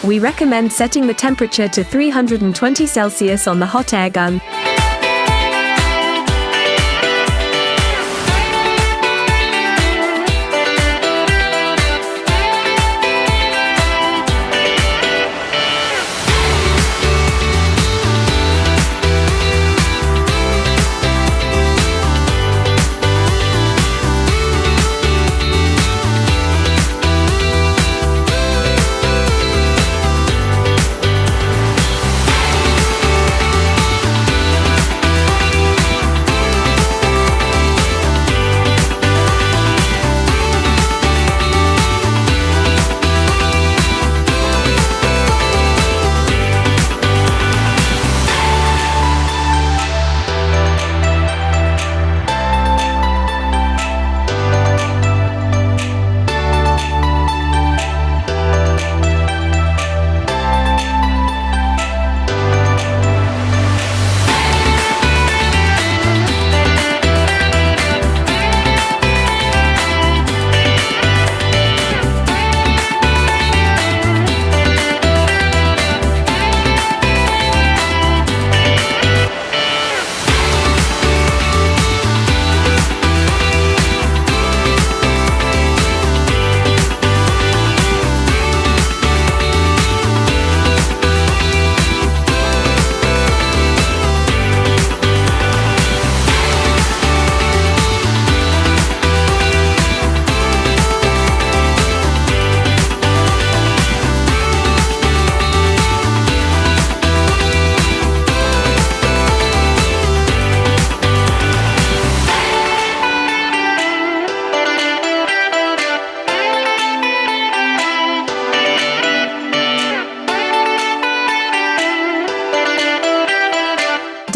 We recommend setting the temperature to 320 Celsius on the hot air gun.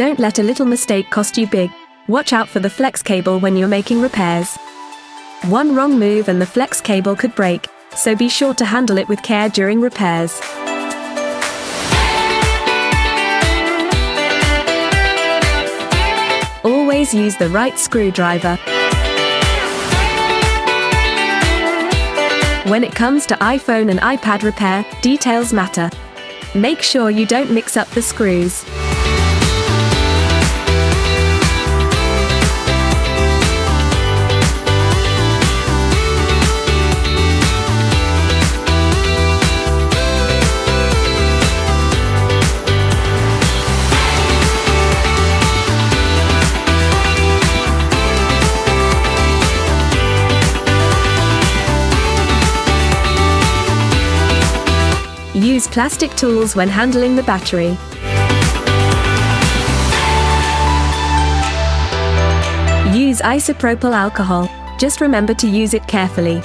Don't let a little mistake cost you big. Watch out for the flex cable when you're making repairs. One wrong move and the flex cable could break, so be sure to handle it with care during repairs. Always use the right screwdriver. When it comes to iPhone and iPad repair, details matter. Make sure you don't mix up the screws. Use plastic tools when handling the battery. Use isopropyl alcohol. Just remember to use it carefully.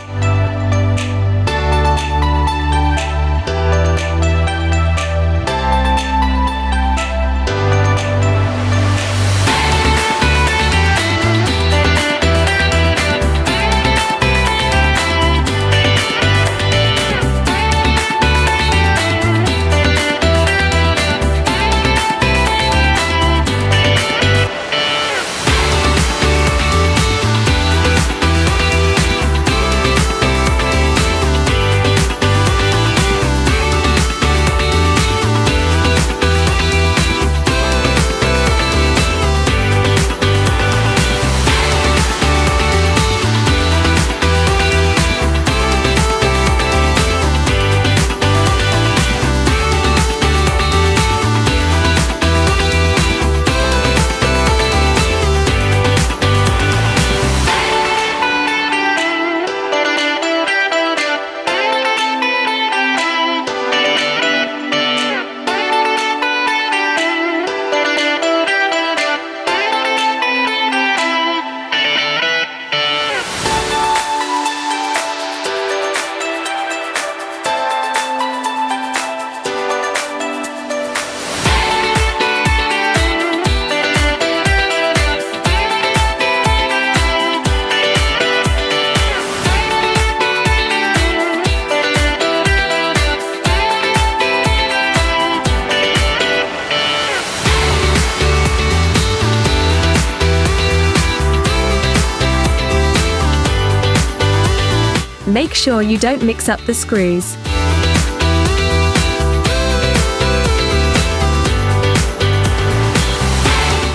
Make sure you don't mix up the screws.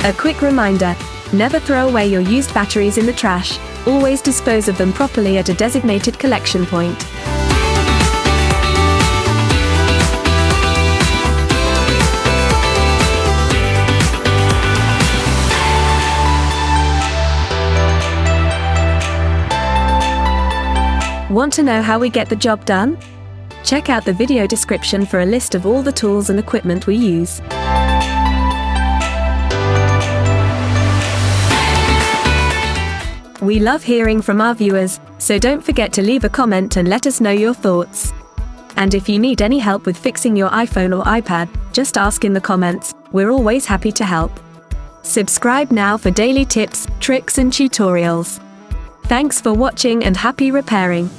A quick reminder: never throw away your used batteries in the trash, always dispose of them properly at a designated collection point. Want to know how we get the job done? Check out the video description for a list of all the tools and equipment we use. We love hearing from our viewers, so don't forget to leave a comment and let us know your thoughts. And if you need any help with fixing your iPhone or iPad, just ask in the comments, we're always happy to help. Subscribe now for daily tips, tricks and tutorials. Thanks for watching and happy repairing!